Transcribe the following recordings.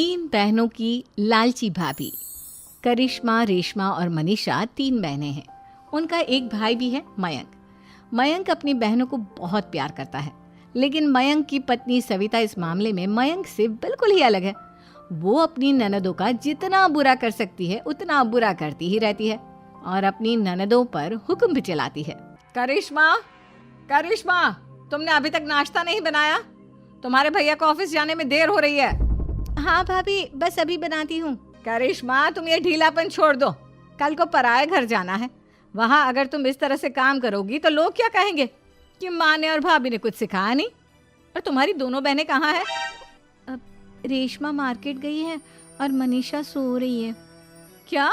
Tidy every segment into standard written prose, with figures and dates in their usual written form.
तीन बहनों की लालची भाभी। करिश्मा, रेशमा और मनीषा तीन बहनें हैं। उनका एक भाई भी है, मयंक। मयंक अपनी बहनों को बहुत प्यार करता है, लेकिन मयंक की पत्नी सविता इस मामले में मयंक से बिल्कुल ही अलग है। वो अपनी ननदों का जितना बुरा कर सकती है उतना बुरा करती ही रहती है और अपनी ननदों पर हुक्म भी चलाती है। करिश्मा, करिश्मा, तुमने अभी तक नाश्ता नहीं बनाया? तुम्हारे भैया को ऑफिस जाने में देर हो रही है। हाँ भाभी, बस अभी बनाती हूँ। करिश्मा, तुम ये ढीलापन छोड़ दो। कल को पराये घर जाना है। वहाँ अगर तुम इस तरह से काम करोगी तो लोग क्या कहेंगे कि माँ ने और भाभी ने कुछ सिखाया नहीं। और तुम्हारी दोनों बहनें कहाँ हैं? अब रेशमा मार्केट गई है और मनीषा सो रही है। क्या?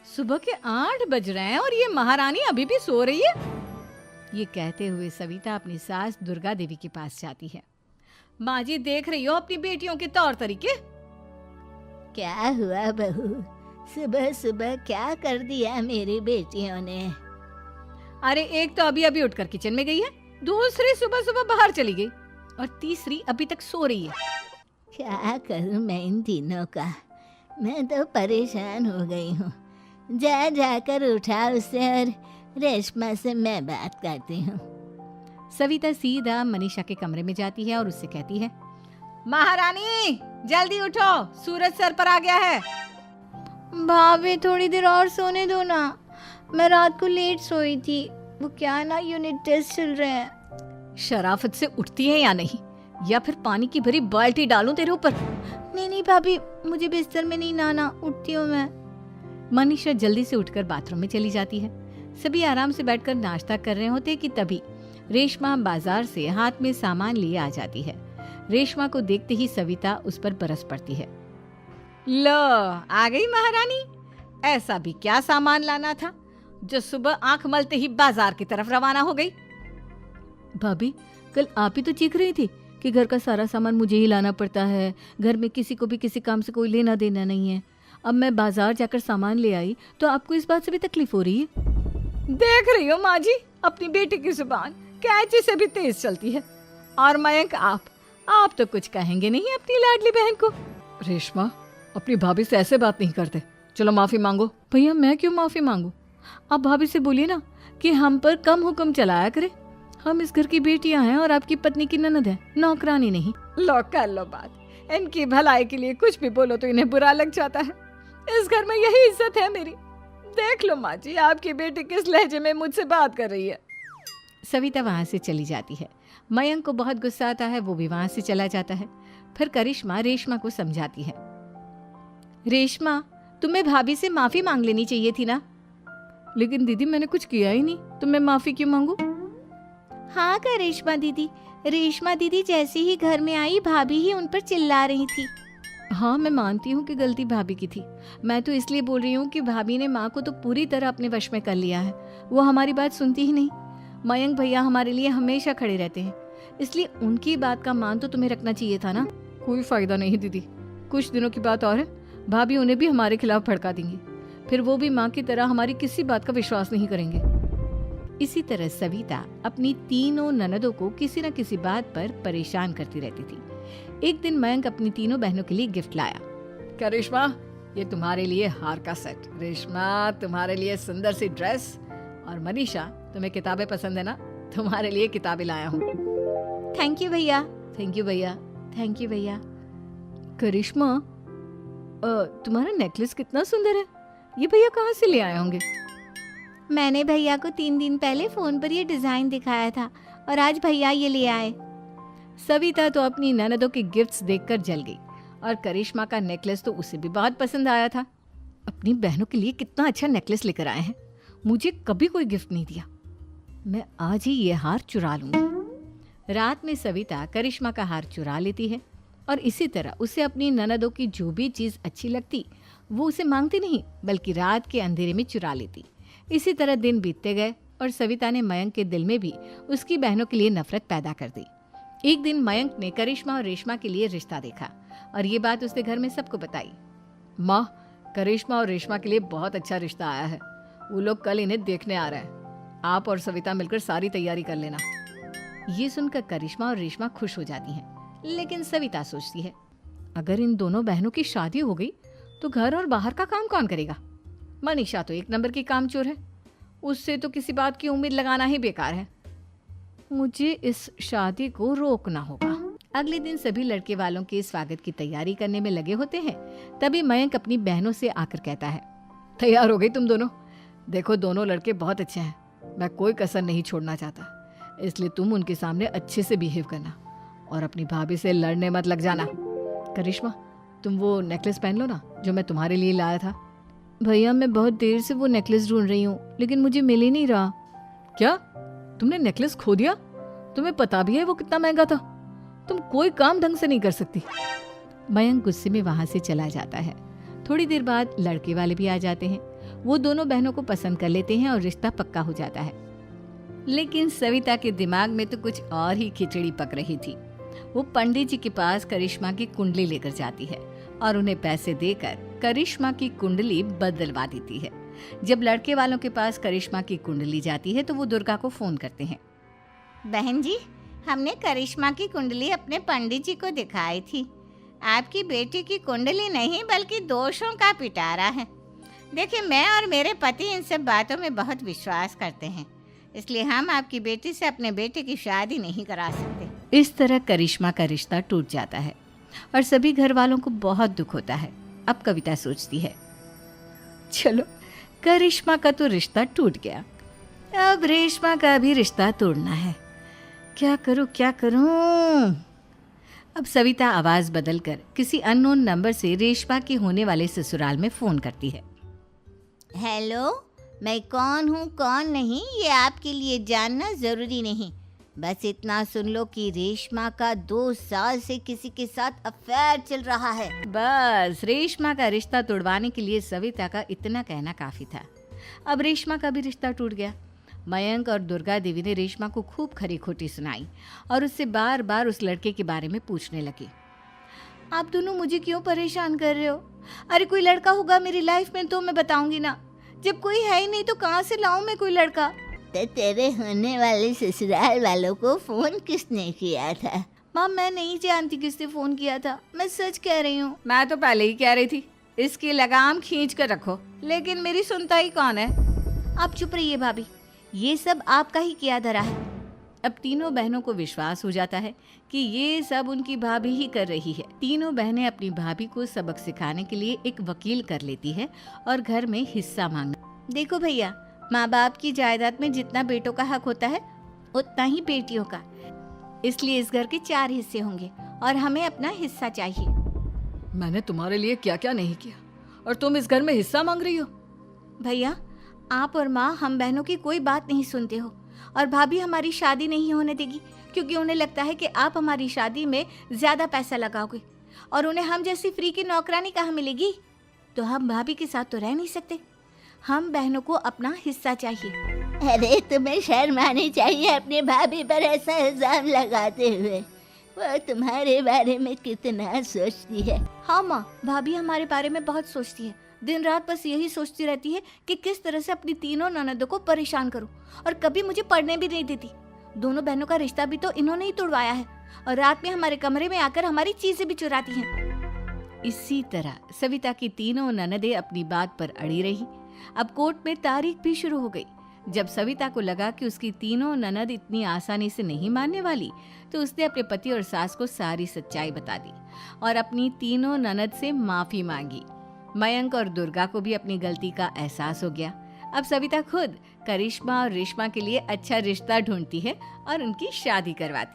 सुबह के 8 बज रहे हैं और ये महारानी अभी भी सो रही है? ये कहते हुए सविता अपनी सास दुर्गा देवी के पास जाती है। माँ जी, देख रही हो अपनी बेटियों के तौर तरीके? क्या हुआ बहू, सुबह सुबह क्या कर दिया मेरी बेटियों ने? अरे एक तो अभी अभी उठकर किचन में गई है, दूसरी सुबह सुबह बाहर चली गई और तीसरी अभी तक सो रही है। क्या करूं मैं इन तीनों का? मैं तो परेशान हो गई हूँ। जा जाकर उठा उसे और रेशमा से मैं बात करती हूँ। सविता सीधा मनीषा के कमरे में जाती है और उससे कहती है, महारानी जल्दी उठो, सूरज सर पर आ गया है। भाभी थोड़ी देर और सोने दो ना, मैं रात को लेट सोई थी। वो क्या ना, यूनिट टेस्ट चल रहे हैं। शराफत से उठती है या नहीं, या फिर पानी की भरी बाल्टी डालूं तेरे ऊपर? नहीं भाभी, मुझे बिस्तर में नहीं नहाना, उठती हूँ मैं। मनीषा जल्दी से उठकर बाथरूम में चली जाती है। सभी आराम से बैठकर नाश्ता कर रहे होते कि तभी रेशमा बाजार से हाथ में सामान लिए आ जाती है। रेशमा को देखते ही सविता उस पर बरस पड़ती है। लो, आ गई महारानी। ऐसा भी क्या सामान लाना था जो सुबह आंख मलते ही बाजार की तरफ रवाना हो गई? भाभी, कल आप ही तो चीख रही थी कि घर का सारा सामान मुझे ही लाना पड़ता है, घर में किसी को भी किसी काम से कोई लेना देना नहीं है। अब मैं बाजार जाकर सामान ले आई तो आपको इस बात से भी तकलीफ हो रही है? देख रही हो माँ जी, अपनी बेटी की जुबान कैंची से भी तेज चलती है। और मयंक, आप तो कुछ कहेंगे नहीं अपनी लाडली बहन को। रेशमा, अपनी भाभी से ऐसे बात नहीं करते। चलो माफी मांगो। भैया, मैं क्यों माफी मांगू? आप भाभी से बोलिए ना कि हम पर कम हुक्म चलाया करे। हम इस घर की बेटियां हैं और आपकी पत्नी की ननद है, नौकरानी नहीं। लो कर लो बात। इनकी भलाई के लिए कुछ भी बोलो तो इन्हें बुरा लग जाता है। इस घर में यही इज्जत है मेरी। देख लो माँ जी, आपकी बेटी किस लहजे में मुझसे बात कर रही है। सविता वहां से चली जाती है। मयंक को बहुत गुस्सा आता है, वो भी वहां से चला जाता है। फिर करिश्मा रेशमा को समझाती है, रेशमा, तुम्हें भाभी से माफी मांग लेनी चाहिए थी ना। लेकिन दीदी, मैंने कुछ किया ही नहीं तो मैं माफी क्यों मांगू? हाँ करिश्मा दीदी, रेशमा दीदी जैसे ही घर में आई भाभी ही उन पर चिल्ला रही थी। हाँ, मैं मानती हूँ कि गलती भाभी की थी। मैं तो इसलिए बोल रही हूँ कि भाभी ने माँ को तो पूरी तरह अपने वश में कर लिया है। वो हमारी बात सुनती ही नहीं। मयंक भैया हमारे लिए हमेशा खड़े रहते हैं, इसलिए उनकी बात का मान तो तुम्हें रखना चाहिए था ना। कोई फायदा नहीं दीदी, कुछ दिनों की बात और है, भाभी उन्हें भी हमारे खिलाफ भड़का देंगी। फिर वो भी माँ की तरह हमारी किसी बात का विश्वास नहीं करेंगे। इसी तरह सविता अपनी तीनों ननदों को किसी न किसी बात पर परेशान करती रहती थी। एक दिन मयंक अपनी तीनों बहनों के लिए गिफ्ट लाया। क्या रेशमा, ये तुम्हारे लिए हार का सेट। रेशमा, तुम्हारे लिए सुंदर सी ड्रेस। और मनीषा, तुम्हें किताबें पसंद है ना, तुम्हारे लिए किताबें लाया हूँ। थैंक यू भैया। थैंक यू भैया। थैंक यू भैया। करिश्मा, तुम्हारा नेकलेस कितना सुंदर है। ये भैया कहाँ से ले आए होंगे? मैंने भैया को 3 दिन पहले फोन पर ये डिजाइन दिखाया था और आज भैया ये ले आए। सविता तो अपनी ननदों के गिफ्ट्स देखकर जल गई और करिश्मा का नेकलेस तो उसे भी बहुत पसंद आया था। अपनी बहनों के लिए कितना अच्छा नेकलेस लेकर आए हैं, मुझे कभी कोई गिफ्ट नहीं दिया। मैं आज ही ये हार चुरा लूंगी। रात में सविता करिश्मा का हार चुरा लेती है और इसी तरह उसे अपनी ननदों की जो भी चीज़ अच्छी लगती वो उसे मांगती नहीं, बल्कि रात के अंधेरे में चुरा लेती। इसी तरह दिन बीतते गए और सविता ने मयंक के दिल में भी उसकी बहनों के लिए नफरत पैदा कर दी। एक दिन मयंक ने करिश्मा और रेशमा के लिए रिश्ता देखा और ये बात उसने घर में सबको बताई। माँ, करिश्मा और रेशमा के लिए बहुत अच्छा रिश्ता आया है। वो लोग कल इन्हें देखने आ रहे हैं। आप और सविता मिलकर सारी तैयारी कर लेना। ये सुनकर करिश्मा और रेशमा खुश हो जाती हैं, लेकिन सविता सोचती है, अगर इन दोनों बहनों की शादी हो गई तो घर और बाहर का काम कौन करेगा? मनीषा तो एक नंबर की कामचोर है, उससे तो किसी बात की उम्मीद लगाना ही बेकार है। मुझे इस शादी को रोकना होगा। अगले दिन सभी लड़के वालों के स्वागत की तैयारी करने में लगे होते हैं। तभी मयंक अपनी बहनों से आकर कहता है, तैयार हो गई तुम दोनों? देखो दोनों लड़के बहुत अच्छे हैं, मैं कोई कसर नहीं छोड़ना चाहता, इसलिए तुम उनके सामने अच्छे से बिहेव करना और अपनी भाभी से लड़ने मत लग जाना। करिश्मा, तुम वो नेकलेस पहन लो ना जो मैं तुम्हारे लिए लाया था। भैया मैं बहुत देर से वो नेकलेस ढूंढ रही हूँ, लेकिन मुझे मिल ही नहीं रहा। क्या तुमने नेकलेस खो दिया? तुम्हें पता भी है वो कितना महंगा था? तुम कोई काम ढंग से नहीं कर सकती। मयंक गुस्से में वहां से चला जाता है। थोड़ी देर बाद लड़के वाले भी आ जाते हैं। वो दोनों बहनों को पसंद कर लेते हैं और रिश्ता पक्का हो जाता है। लेकिन सविता के दिमाग में तो कुछ और ही खिचड़ी पक रही थी। वो पंडित जी के पास करिश्मा की कुंडली लेकर जाती है और उन्हें पैसे देकर करिश्मा की कुंडली बदलवा देती है। जब लड़के वालों के पास करिश्मा की कुंडली जाती है तो वो दुर्गा को फोन करते हैं। बहन जी, हमने करिश्मा की कुंडली अपने पंडित जी को दिखाई थी। आपकी बेटी की कुंडली नहीं बल्कि दोषों का पिटारा है। देखिए, मैं और मेरे पति इन सब बातों में बहुत विश्वास करते हैं, इसलिए हम आपकी बेटी से अपने बेटे की शादी नहीं करा सकते। इस तरह करिश्मा का रिश्ता टूट जाता है और सभी घर वालों को बहुत दुख होता है। अब कविता सोचती है, चलो करिश्मा का तो रिश्ता टूट गया, अब रेशमा का भी रिश्ता तोड़ना है। क्या करूं? अब सविता आवाज बदलकर किसी अननोन नंबर से रेशमा के होने वाले ससुराल में फोन करती है। हेलो, मैं कौन हूँ कौन नहीं ये आपके लिए जानना जरूरी नहीं। बस इतना सुन लो कि रेशमा का 2 साल से किसी के साथ अफेयर चल रहा है। बस रेशमा का रिश्ता तोड़वाने के लिए सविता का इतना कहना काफी था। अब रेशमा का भी रिश्ता टूट गया। मयंक और दुर्गा देवी ने रेशमा को खूब खरी खोटी सुनाई और उससे बार बार उस लड़के के बारे में पूछने लगी। आप दोनों मुझे क्यों परेशान कर रहे हो? अरे कोई लड़का होगा मेरी लाइफ में तो मैं बताऊंगी ना, जब कोई है ही नहीं तो कहाँ से लाऊं मैं कोई लड़का? तो तेरे होने वाले ससुराल वालों को फोन किसने किया था? माँ मैं नहीं जानती किसने फोन किया था, मैं सच कह रही हूँ। मैं तो पहले ही कह रही थी इसकी लगाम खींच कर रखो, लेकिन मेरी सुनता ही कौन है। आप चुप रहिए भाभी, ये सब आपका ही किया धरा है। अब तीनों बहनों को विश्वास हो जाता है कि ये सब उनकी भाभी ही कर रही है। तीनों बहनें अपनी भाभी को सबक सिखाने के लिए एक वकील कर लेती है और घर में हिस्सा मांगना। देखो भैया, माँ बाप की जायदाद में जितना बेटों का हक होता है उतना ही बेटियों का, इसलिए इस घर के 4 हिस्से होंगे और हमें अपना हिस्सा चाहिए। मैंने तुम्हारे लिए क्या क्या नहीं किया और तुम इस घर में हिस्सा मांग रही हो? भैया, आप और माँ हम बहनों की कोई बात नहीं सुनते हो और भाभी हमारी शादी नहीं होने देगी क्योंकि उन्हें लगता है कि आप हमारी शादी में ज्यादा पैसा लगाओगे और उन्हें हम जैसी फ्री की नौकरानी कहाँ मिलेगी। तो हम भाभी के साथ तो रह नहीं सकते, हम बहनों को अपना हिस्सा चाहिए। अरे तुम्हें शर्म आनी चाहिए अपनी भाभी पर ऐसा इल्जाम लगाते हुए। वो तुम्हारे बारे में कितना सोचती है। हाँ माँ, भाभी हमारे बारे में बहुत सोचती है। दिन रात बस यही सोचती रहती है कि किस तरह से अपनी तीनों ननदों को परेशान करूं और कभी मुझे पढ़ने भी नहीं देती। दोनों बहनों का रिश्ता भी तो इन्होंने ही तोड़वाया है और रात में हमारे कमरे में आकर हमारी चीजें भी चुराती हैं। इसी तरह सविता की तीनों ननदें अपनी बात पर अड़ी रही। अब कोर्ट में तारीख भी शुरू हो गई। जब सविता को लगा कि उसकी तीनों ननद इतनी आसानी से नहीं मानने वाली, तो उसने अपने पति और सास को सारी सच्चाई बता दी और अपनी तीनों ननद से माफी मांगी। मयंक और दुर्गा को भी अपनी गलती का एहसास हो गया। अब सविता खुद करिश्मा और रेशमा के लिए अच्छा रिश्ता ढूंढती है और उनकी शादी करवाती है।